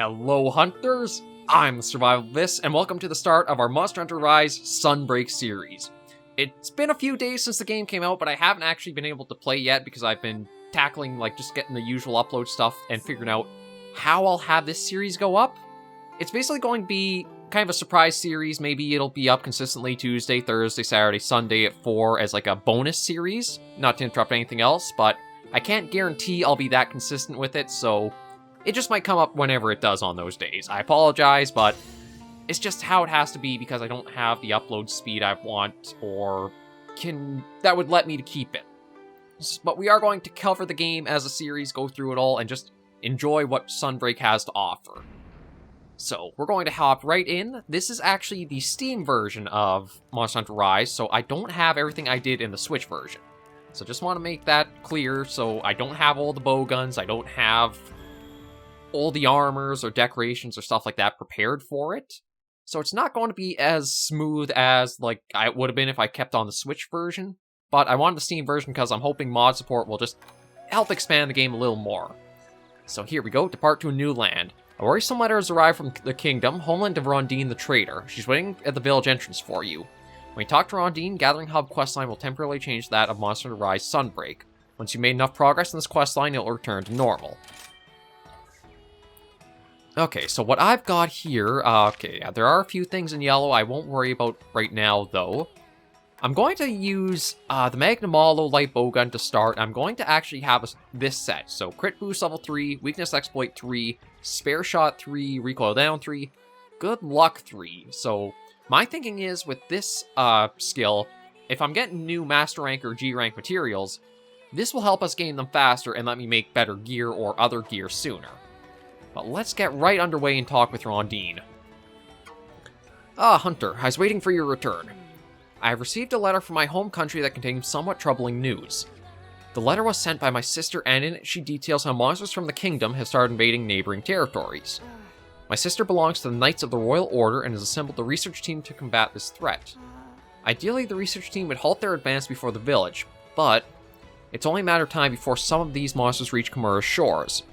Hello Hunters, I'm SurvivalVis, and welcome to the start of our Monster Hunter Rise Sunbreak series. It's been a few days since the game came out, but I haven't actually been able to play yet because I've been tackling, just getting the usual upload stuff and figuring out how I'll have this series go up. It's basically going to be kind of a surprise series. Maybe it'll be up consistently Tuesday, Thursday, Saturday, Sunday at 4 as a bonus series, not to interrupt anything else, but I can't guarantee I'll be that consistent with it, so it just might come up whenever it does on those days. I apologize, but it's just how it has to be because I don't have the upload speed I want or that would let me to keep it. But we are going to cover the game as a series, go through it all, and just enjoy what Sunbreak has to offer. So, we're going to hop right in. This is actually the Steam version of Monster Hunter Rise, so I don't have everything I did in the Switch version. So just want to make that clear, so I don't have all the bow guns, I don't have all the armors or decorations or stuff like that prepared for it. So it's not going to be as smooth as it would have been if I kept on the Switch version. But I wanted the Steam version because I'm hoping mod support will just help expand the game a little more. So here we go, depart to a new land. A worrisome letter has arrived from the kingdom, homeland of Rondine the Trader. She's waiting at the village entrance for you. When you talk to Rondine, Gathering Hub questline will temporarily change that of Monster Hunter Rise Sunbreak. Once you've made enough progress in this questline, it will return to normal. Okay, so what I've got here, there are a few things in yellow I won't worry about right now, though. I'm going to use the Magnum Hollow light bowgun to start. I'm going to actually have this set. So, Crit Boost level 3, Weakness Exploit 3, Spare Shot 3, Recoil Down 3, Good Luck 3. So, my thinking is, with this skill, if I'm getting new Master Rank or G Rank materials, this will help us gain them faster and let me make better gear or other gear sooner. But let's get right underway and talk with Rondine. Hunter, I was waiting for your return. I have received a letter from my home country that contains somewhat troubling news. The letter was sent by my sister, and in it she details how monsters from the kingdom have started invading neighboring territories. My sister belongs to the Knights of the Royal Order and has assembled a research team to combat this threat. Ideally, the research team would halt their advance before the village, but it's only a matter of time before some of these monsters reach Kamura's shores.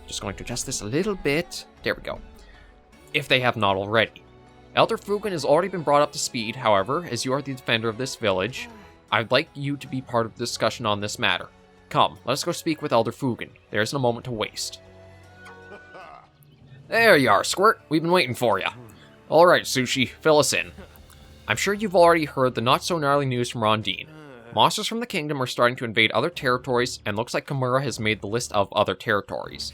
Just going to adjust this a little bit. There we go. If they have not already. Elder Fugen has already been brought up to speed, however, as you are the defender of this village, I'd like you to be part of the discussion on this matter. Come, let us go speak with Elder Fugen. There isn't a moment to waste. There you are, Squirt. We've been waiting for you. Alright, Sushi, fill us in. I'm sure you've already heard the not-so-gnarly news from Rondine. Monsters from the kingdom are starting to invade other territories, and looks like Kamura has made the list of other territories.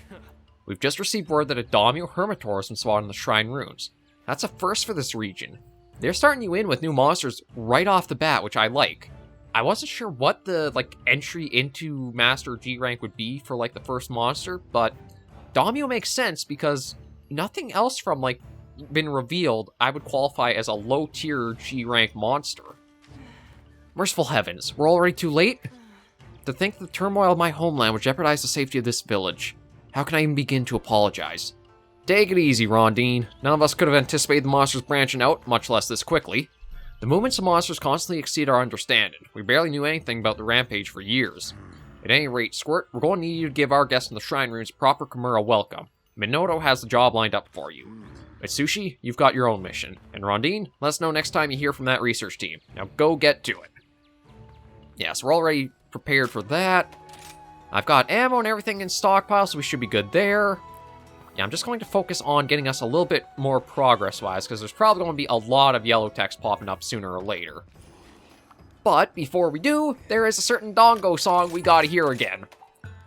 We've just received word that a Daimyo Hermitor has been spotted in the Shrine Ruins. That's a first for this region. They're starting you in with new monsters right off the bat, which I like. I wasn't sure what the, entry into Master G rank would be for, the first monster, but Daimyo makes sense because nothing else from, been revealed I would qualify as a low-tier G rank monster. Merciful heavens, we're already too late? To think the turmoil of my homeland would jeopardize the safety of this village. How can I even begin to apologize? Take it easy, Rondine. None of us could have anticipated the monsters branching out, much less this quickly. The movements of monsters constantly exceed our understanding. We barely knew anything about the rampage for years. At any rate, Squirt, we're going to need you to give our guests in the Shrine Ruins a proper Kamura welcome. Minoto has the job lined up for you. But Sushi, you've got your own mission. And Rondine, let us know next time you hear from that research team. Now go get to it. Yeah, so we're already prepared for that. I've got ammo and everything in stockpile, so we should be good there. Yeah, I'm just going to focus on getting us a little bit more progress-wise, because there's probably going to be a lot of yellow text popping up sooner or later. But before we do, there is a certain Dongo song we gotta hear again.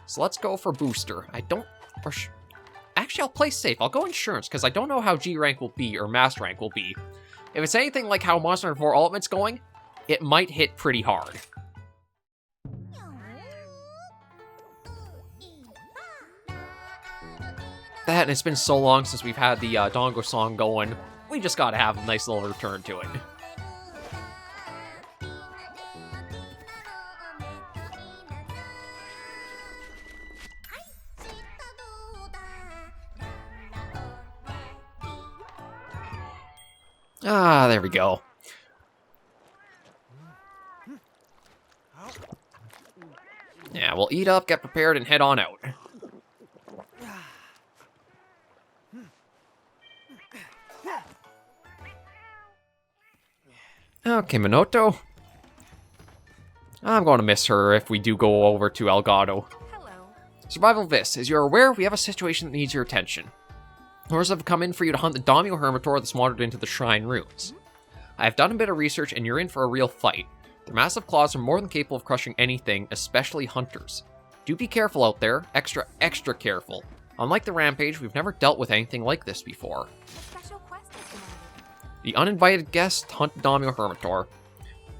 So let's go for Booster. Actually, I'll play safe. I'll go Insurance, because I don't know how G rank will be, or Master rank will be. If it's anything like how Monster Hunter 4 Ultimate's going, it might hit pretty hard. That, and it's been so long since we've had the Dongo song going, we just gotta have a nice little return to it. There we go. Yeah, we'll eat up, get prepared, and head on out. Okay, Minoto. I'm going to miss her if we do go over to Elgato. Hello. SurvivalVis, as you're aware, we have a situation that needs your attention. Orders have come in for you to hunt the Daimyo Hermitor that's wandered into the Shrine Ruins. I have done a bit of research and you're in for a real fight. Their massive claws are more than capable of crushing anything, especially hunters. Do be careful out there, extra careful. Unlike the Rampage, we've never dealt with anything like this before. Special quest is demanded. The uninvited guest hunt Daimyo Hermitor.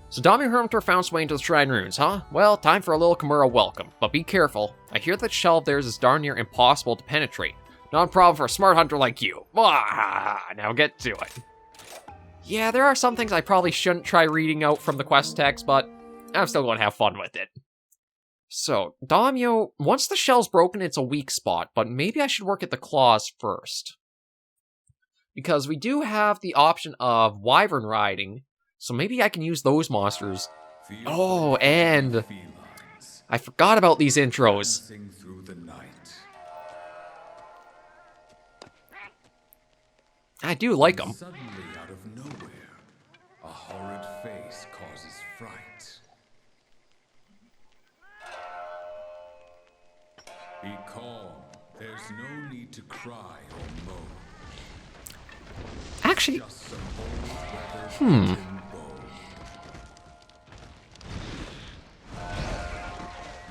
So Daimyo Hermitor found its way into the Shrine Ruins, huh? Well, time for a little Kamura welcome, but be careful. I hear that shell of theirs is darn near impossible to penetrate. Not a problem for a smart hunter like you. Now get to it. Yeah, there are some things I probably shouldn't try reading out from the quest text, but I'm still going to have fun with it. So, Daimyo, once the shell's broken, it's a weak spot, but maybe I should work at the claws first. Because we do have the option of wyvern riding, so maybe I can use those monsters. Oh, and I forgot about these intros. I do like them. Suddenly, out of nowhere, a horrid face causes fright. Be calm. There's no need to cry or moan. Actually, Just some old weathered bone.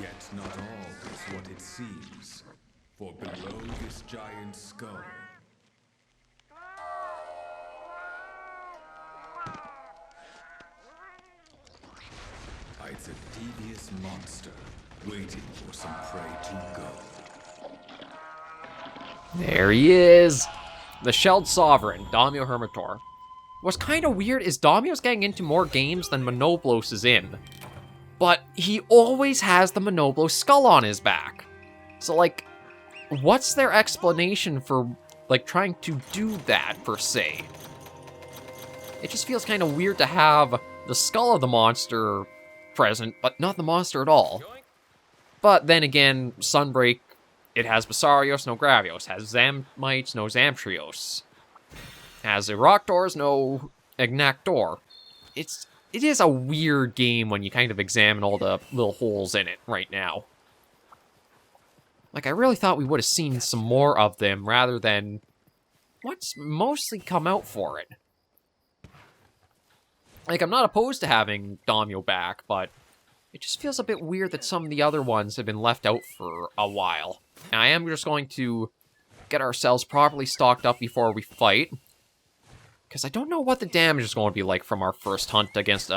Yet not all is what it seems. For below this giant skull hides a devious monster waiting for some prey to go. there he is. The Shelled Sovereign, Daimyo Hermitor. What's kind of weird is Daimyo's getting into more games than Monoblos is in. But he always has the Monoblos skull on his back. So, like, what's their explanation for, like, trying to do that, per se? It just feels kind of weird to have the skull of the monster present, but not the monster at all. But then again, Sunbreak, it has Basarios, no Gravios. Has Zammites, no Zamtrios. Has Erectors, no Ignactor. It is a weird game when you kind of examine all the little holes in it right now. Like, I really thought we would have seen some more of them rather than what's mostly come out for it. Like, I'm not opposed to having Daimyo back, but it just feels a bit weird that some of the other ones have been left out for a while. And I am just going to get ourselves properly stocked up before we fight. Because I don't know what the damage is going to be like from our first hunt against,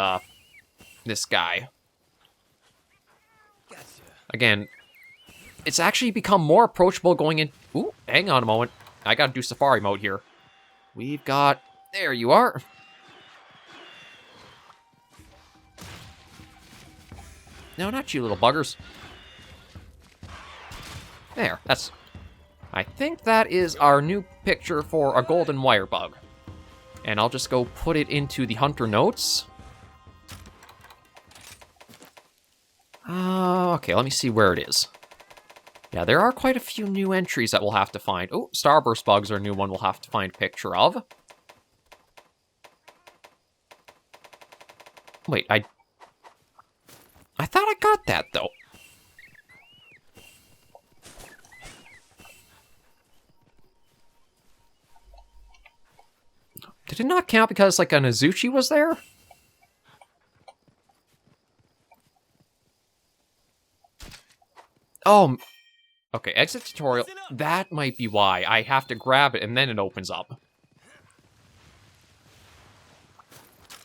this guy. Again, it's actually become more approachable going in... Ooh, hang on a moment. I gotta do safari mode here. We've got... There you are. No, not you little buggers. There, that's... I think that is our new picture for a golden wire bug. And I'll just go put it into the hunter notes. Okay, let me see where it is. Yeah, there are quite a few new entries that we'll have to find. Oh, Starburst bugs are a new one we'll have to find a picture of. Wait, I thought I got that, though. Did it not count because, like, an Azuchi was there? Oh, okay, exit tutorial. That might be why. I have to grab it and then it opens up.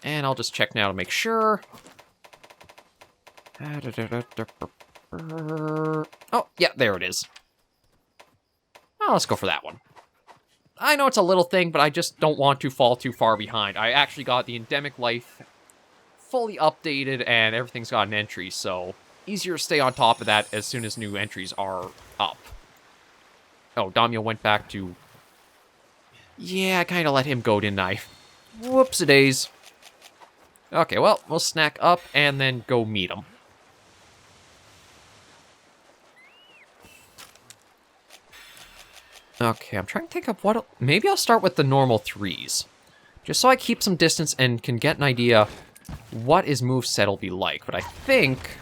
And I'll just check now to make sure. Oh, yeah, there it is. Oh, let's go for that one. I know it's a little thing, but I just don't want to fall too far behind. I actually got the endemic life fully updated and everything's got an entry, so easier to stay on top of that as soon as new entries are up. Oh, Daimyo went back to... Yeah, I kind of let him go, didn't I? Whoopsie-days. Okay, well, we'll snack up and then go meet him. Okay, I'm trying to think of what... Maybe I'll start with the normal 3s. Just so I keep some distance and can get an idea what his moveset will be like, but I think...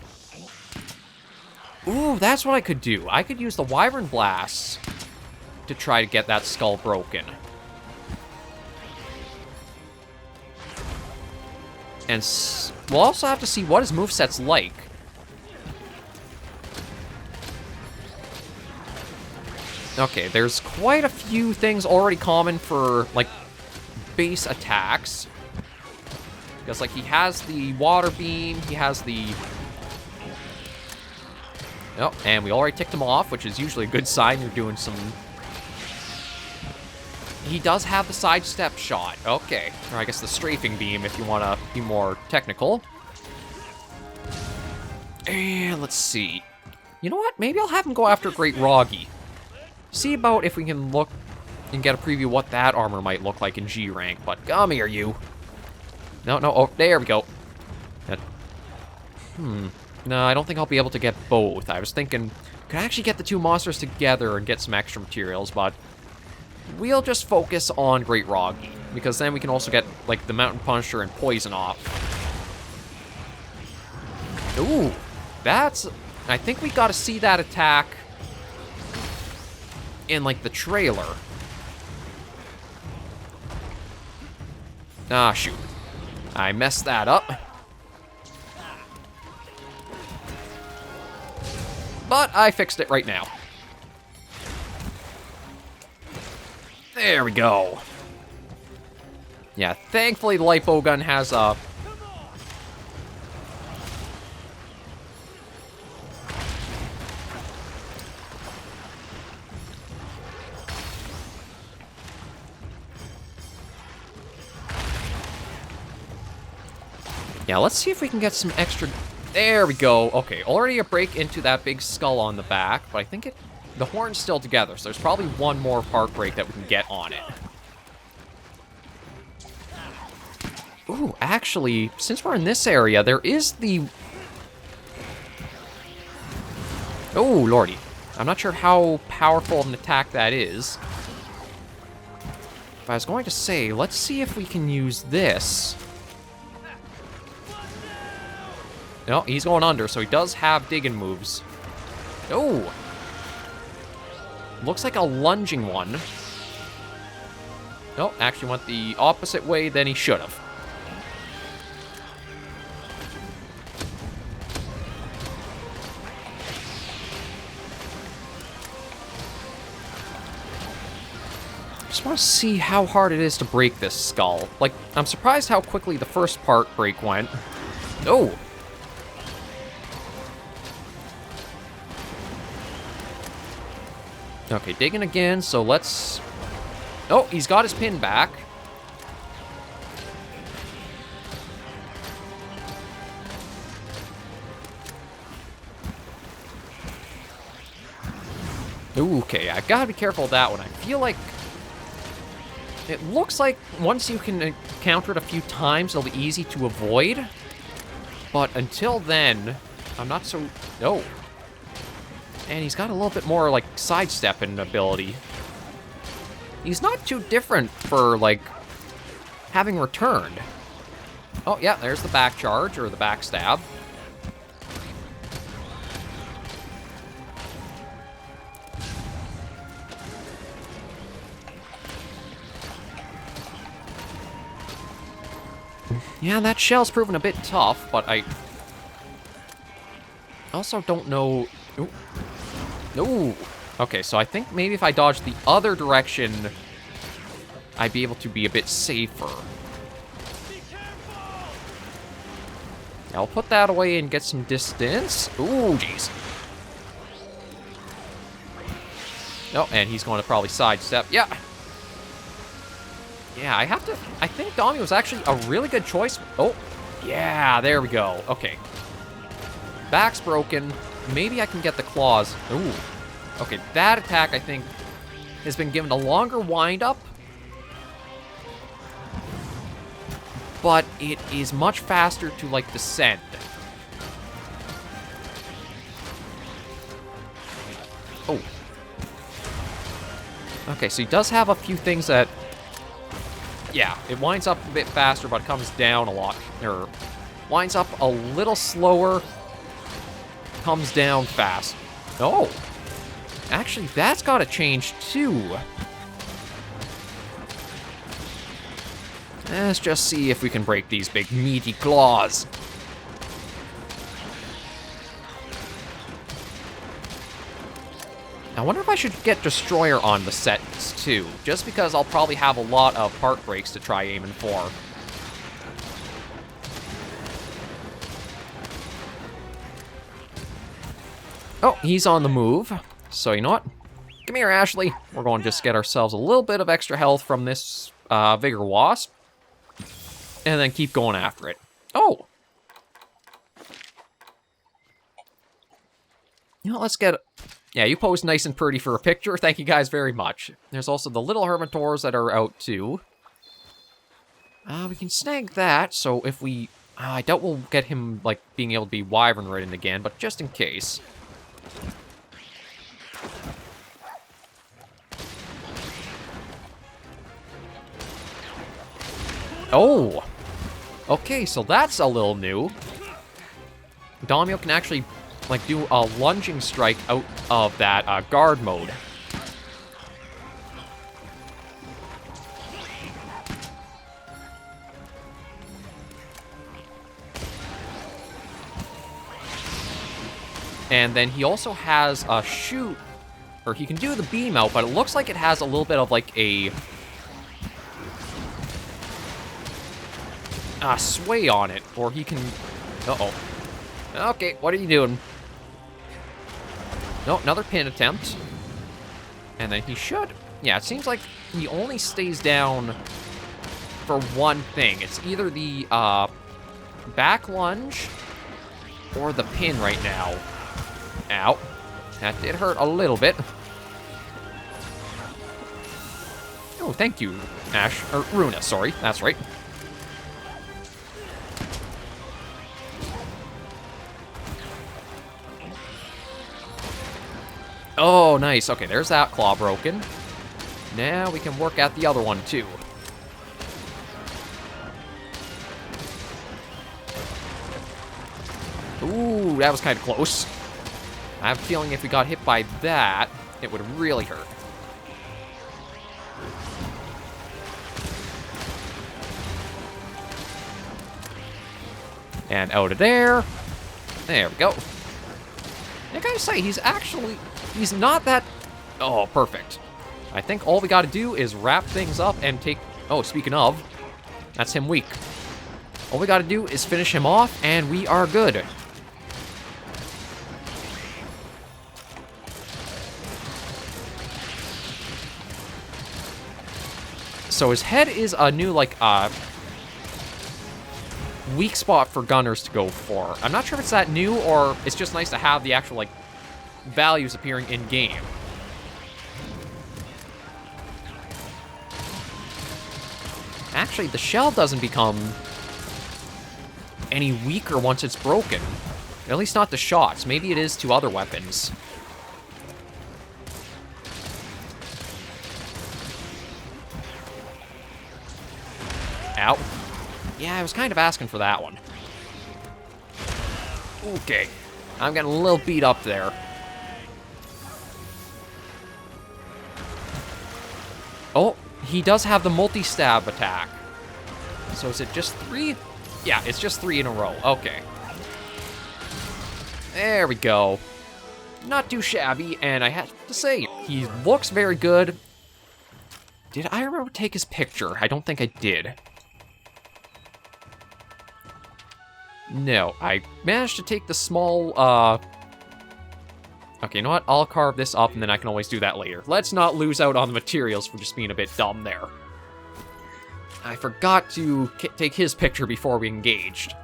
Ooh, that's what I could do. I could use the Wyvern Blast to try to get that skull broken. And we'll also have to see what his moveset's like. Okay, there's quite a few things already common for, like, base attacks. Because, like, he has the Water Beam, he has the... Oh, and we already ticked him off, which is usually a good sign you're doing some... He does have the sidestep shot. Okay. Or I guess the strafing beam, if you want to be more technical. And let's see. You know what? Maybe I'll have him go after Great Roggy. See about if we can look and get a preview what that armor might look like in G rank. But come here, you. No, no. Oh, there we go. No, I don't think I'll be able to get both. I was thinking, could I actually get the two monsters together and get some extra materials, but we'll just focus on Great Roggy, because then we can also get, like, the Mountain Puncher and Poison off. Ooh, that's... I think we gotta see that attack in, like, the trailer. Ah, shoot. I messed that up. But I fixed it right now. There we go. Yeah, thankfully the lipo gun has a... Yeah, let's see if we can get some extra... There we go. Okay, already a break into that big skull on the back, but I think the horn's still together, so there's probably one more part break that we can get on it. Ooh, actually, since we're in this area, there is the... Oh, lordy. I'm not sure how powerful of an attack that is. But I was going to say, let's see if we can use this. No, he's going under, so he does have digging moves. Oh! Looks like a lunging one. No, actually went the opposite way than he should have. Just want to see how hard it is to break this skull. Like, I'm surprised how quickly the first part break went. Oh! Okay, digging again, so let's... Oh, he's got his pin back. Ooh, okay, I gotta be careful of that one. I feel like... It looks like once you can counter it a few times, it'll be easy to avoid. But until then, I'm not so... Oh. And he's got a little bit more, like, sidestepping ability. He's not too different for, like, having returned. Oh, yeah, there's the back charge, or the back stab. Yeah, that shell's proven a bit tough, but I also don't know... Ooh. Ooh. Okay, so I think maybe if I dodge the other direction, I'd be able to be a bit safer. I'll put that away and get some distance. Ooh, jeez. Oh, and he's going to probably sidestep. Yeah. Yeah, I think Dami was actually a really good choice. Oh, yeah, there we go. Okay. Back's broken. Maybe I can get the claws. Ooh. Okay, that attack, I think, has been given a longer wind-up. But it is much faster to, like, descend. Oh. Okay, so he does have a few things that... Yeah, it winds up a bit faster, but it comes down a lot. Or winds up a little slower, comes down fast. Oh, actually, that's got to change too. Let's just see if we can break these big meaty claws. I wonder if I should get Destroyer on the sets too, just because I'll probably have a lot of heart breaks to try aiming for. Oh, he's on the move. So you know what? Come here, Ashley. We're going to just get ourselves a little bit of extra health from this Vigor Wasp. And then keep going after it. Oh! You know, let's get... Yeah, you posed nice and pretty for a picture. Thank you guys very much. There's also the little Hermitors that are out too. We can snag that, so if we... I doubt we'll get him, like, being able to be Wyvern ridden again, but just in case. Oh! Okay, so that's a little new. Domio can actually, like, do a lunging strike out of that guard mode. And then he also has a shoot, or he can do the beam out, but it looks like it has a little bit of, like, a... sway on it, or he can... Uh-oh. Okay, what are you doing? No, another pin attempt. And then he should... Yeah, it seems like he only stays down for one thing. It's either the back lunge or the pin right now. Ow. That did hurt a little bit. Oh, thank you, Ash. Or Runa, sorry. That's right. Oh, nice. Okay, there's that claw broken. Now we can work at the other one, too. Ooh, that was kind of close. I have a feeling if we got hit by that, it would really hurt. And out of there. There we go. I gotta say, he's not that... Oh, perfect. I think all we gotta do is wrap things up and take... Oh, speaking of, that's him weak. All we gotta do is finish him off, and we are good. So his head is a new, like, weak spot for gunners to go for. I'm not sure if it's that new, or it's just nice to have the actual, like, values appearing in-game. Actually, the shell doesn't become any weaker once it's broken. At least not the shots. Maybe it is to other weapons. Ow. Yeah, I was kind of asking for that one. Okay. I'm getting a little beat up there. Oh, he does have the multi-stab attack. So is it just 3? Yeah, it's just 3 in a row. Okay. There we go. Not too shabby, and I have to say, he looks very good. Did I remember to take his picture? I don't think I did. No, I managed to take the small, Okay, you know what? I'll carve this up, and then I can always do that later. Let's not lose out on the materials for just being a bit dumb there. I forgot to take his picture before we engaged.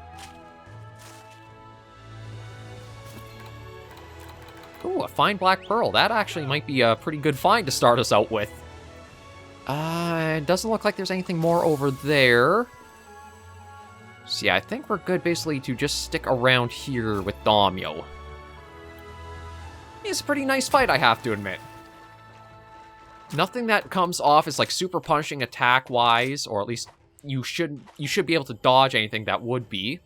Ooh, a fine black pearl. That actually might be a pretty good find to start us out with. It doesn't look like there's anything more over there. So yeah, I think we're good basically to just stick around here with Domio. It's a pretty nice fight, I have to admit. Nothing that comes off as like super punishing attack-wise, or at least you should be able to dodge anything that would be.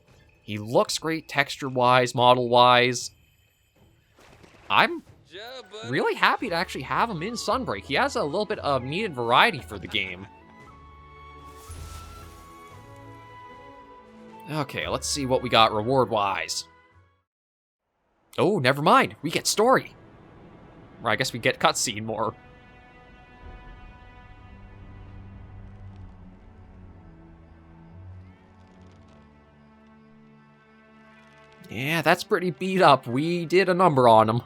He looks great texture-wise, model-wise. I'm really happy to actually have him in Sunbreak. He has a little bit of needed variety for the game. Okay, let's see what we got reward-wise. Oh, never mind. We get story. Or I guess we get cutscene more. Yeah, that's pretty beat up. We did a number on him.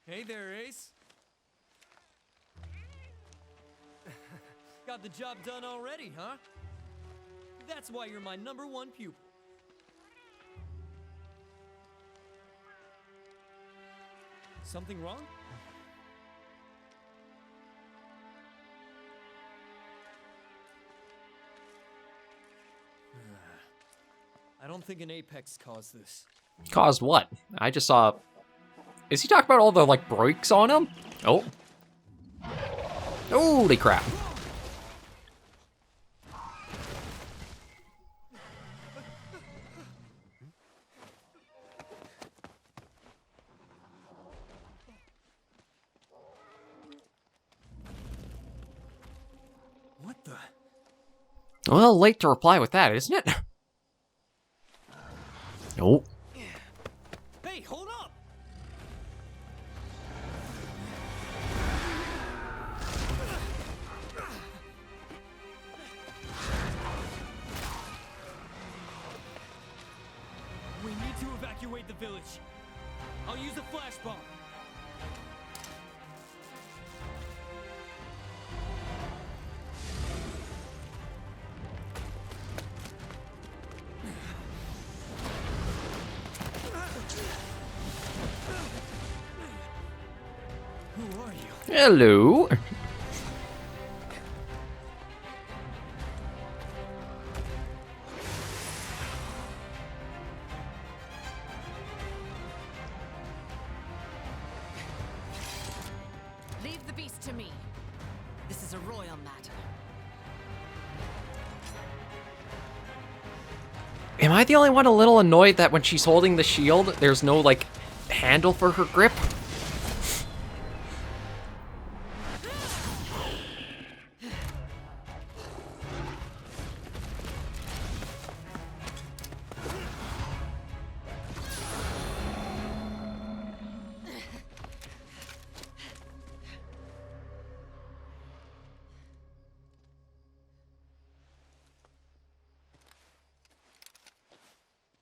Hey there, Ace. Got the job done already, huh? That's why you're my #1 pupil. Something wrong? I don't think an Apex caused this. Caused what? I just saw... Is he talking about all the, like, brakes on him? Oh. Holy crap. What the? Well, late to reply with that, isn't it? Nope. Hey, hold up! We need to evacuate the village. I'll use a flash bomb. Who are you? Hello. Leave the beast to me. This is a royal matter. Am I the only one a little annoyed that when she's holding the shield, there's no, like, handle for her grip?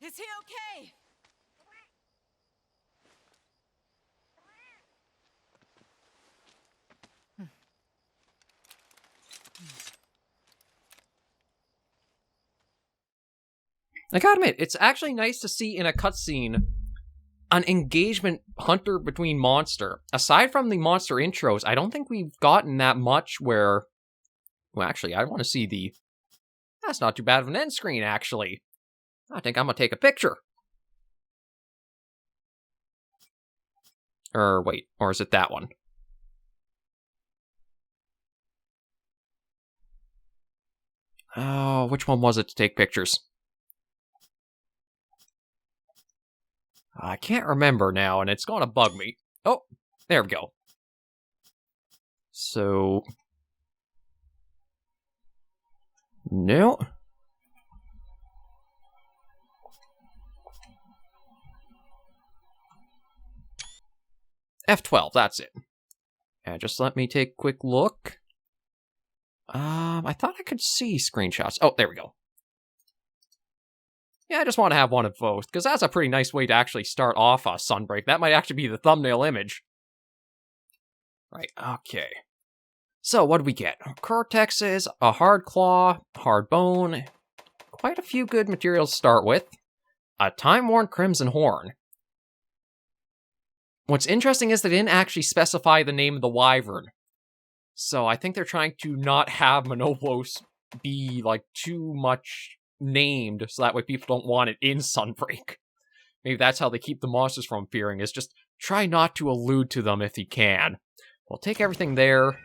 Is he okay? I gotta admit, it's actually nice to see in a cutscene an engagement hunter between monster. Aside from the monster intros, I don't think we've gotten that much where... Well, actually, I want to see the... That's not too bad of an end screen, actually. I think I'm gonna take a picture. Wait, or is it that one? Oh, which one was it to take pictures? I can't remember now, and it's gonna bug me. Oh, there we go. So... No. F12, that's it. And just let me take a quick look. I thought I could see screenshots. Oh, there we go. Yeah, I just want to have one of both, because that's a pretty nice way to actually start off a Sunbreak. That might actually be the thumbnail image. Right, okay. So, what do we get? Cortexes, a hard claw, hard bone, quite a few good materials to start with. A time-worn crimson horn. What's interesting is they didn't actually specify the name of the wyvern. So I think they're trying to not have Monoplos be, like, too much named, so that way people don't want it in Sunbreak. Maybe that's how they keep the monsters from appearing, is just try not to allude to them if you can. We'll take everything there.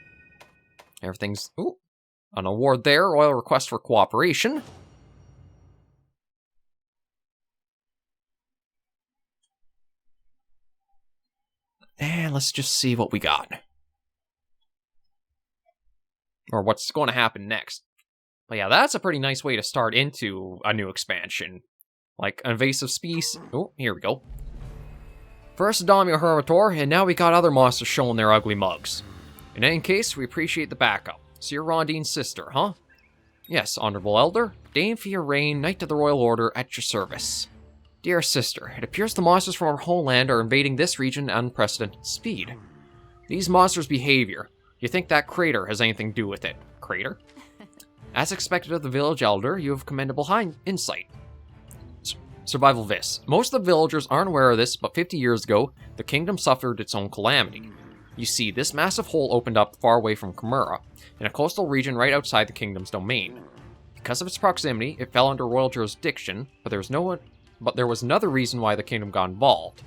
Everything's... Ooh, an award there. Royal request for cooperation. And let's just see what we got. Or what's going to happen next. But yeah, that's a pretty nice way to start into a new expansion. Like, invasive species. Oh, here we go. First Domio Hermitor, and now we got other monsters showing their ugly mugs. In any case, we appreciate the backup. So you're Rondine's sister, huh? Yes, Honorable Elder. Dame Fiorraine, Knight of the Royal Order, at your service. Dear sister, it appears the monsters from our homeland are invading this region at unprecedented speed. These monsters' behavior. You think that crater has anything to do with it? Crater? As expected of the village elder, you have commendable insight. SurvivalVis. Most of the villagers aren't aware of this, but 50 years ago, the kingdom suffered its own calamity. You see, this massive hole opened up far away from Kamura, in a coastal region right outside the kingdom's domain. Because of its proximity, it fell under royal jurisdiction, but there was another reason why the kingdom got involved.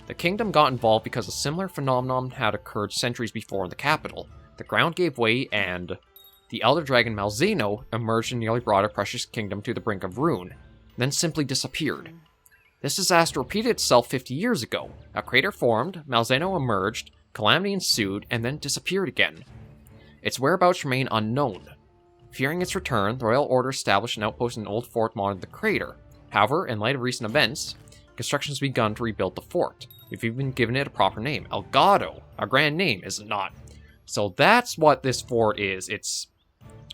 The kingdom got involved because a similar phenomenon had occurred centuries before in the capital. The ground gave way, and the elder dragon Malzeno emerged and nearly brought a precious kingdom to the brink of ruin, then simply disappeared. This disaster repeated itself 50 years ago. A crater formed, Malzeno emerged, calamity ensued, and then disappeared again. Its whereabouts remain unknown. Fearing its return, the Royal Order established an outpost in an old fort monitoring the crater. However, in light of recent events, construction has begun to rebuild the fort. We've even given it a proper name, Elgato. A grand name, is it not? So that's what this fort is.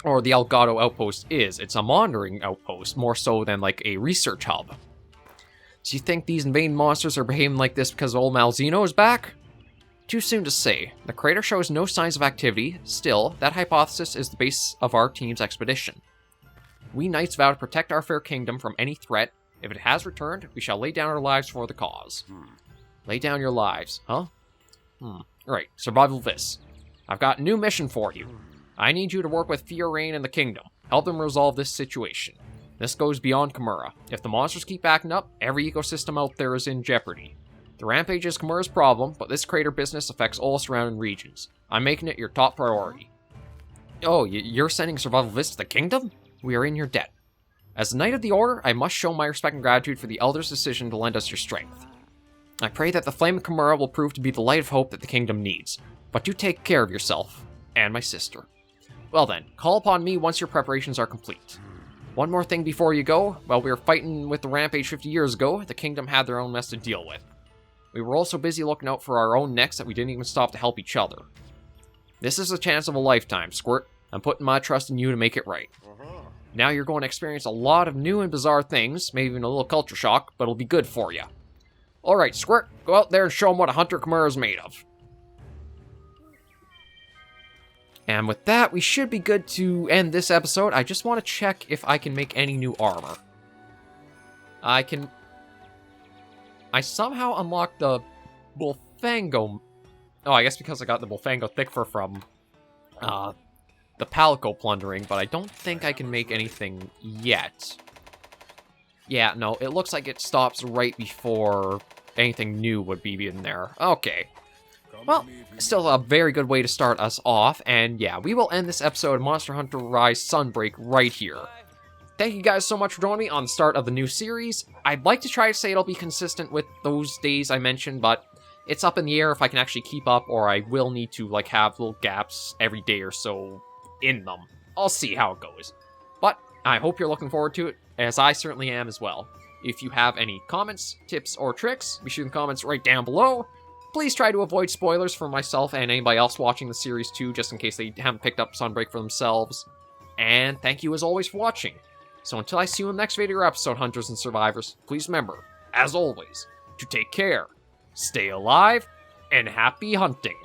Or the Elgato outpost is. It's a monitoring outpost, more so than like a research hub. Do you think these invading monsters are behaving like this because old Malzeno is back? Too soon to say. The crater shows no signs of activity. Still, that hypothesis is the base of our team's expedition. We knights vow to protect our fair kingdom from any threat. If it has returned, we shall lay down our lives for the cause. Lay down your lives, huh? Right, SurvivalVis. I've got a new mission for you. I need you to work with Fiorraine and the kingdom. Help them resolve this situation. This goes beyond Kamura. If the monsters keep acting up, every ecosystem out there is in jeopardy. The rampage is Kamura's problem, but this crater business affects all surrounding regions. I'm making it your top priority. Oh, you're sending SurvivalVis to the kingdom? We are in your debt. As the Knight of the Order, I must show my respect and gratitude for the Elder's decision to lend us your strength. I pray that the Flame of Kamura will prove to be the light of hope that the kingdom needs. But do take care of yourself, and my sister. Well then, call upon me once your preparations are complete. One more thing before you go. While we were fighting with the rampage 50 years ago, the kingdom had their own mess to deal with. We were also busy looking out for our own necks that we didn't even stop to help each other. This is a chance of a lifetime, Squirt. I'm putting my trust in you to make it right. Now you're going to experience a lot of new and bizarre things, maybe even a little culture shock, but it'll be good for you. Alright, Squirt, go out there and show them what a Hunter Kamura is made of. And with that, we should be good to end this episode. I just want to check if I can make any new armor. I somehow unlocked the Bullfango. Oh, I guess because I got the Bullfango thick fur from the Palico plundering, but I don't think I can make anything yet. Yeah, no, it looks like it stops right before anything new would be in there. Okay. Well, still a very good way to start us off, and yeah, we will end this episode of Monster Hunter Rise Sunbreak right here. Thank you guys so much for joining me on the start of the new series. I'd like to try to say it'll be consistent with those days I mentioned, but it's up in the air if I can actually keep up, or I will need to like have little gaps every day or so in them. I'll see how it goes. But I hope you're looking forward to it, as I certainly am as well. If you have any comments, tips, or tricks, be sure in the comments right down below. Please try to avoid spoilers for myself and anybody else watching the series too, just in case they haven't picked up Sunbreak for themselves. And thank you as always for watching. So until I see you in the next video or episode, Hunters and Survivors, please remember, as always, to take care, stay alive, and happy hunting.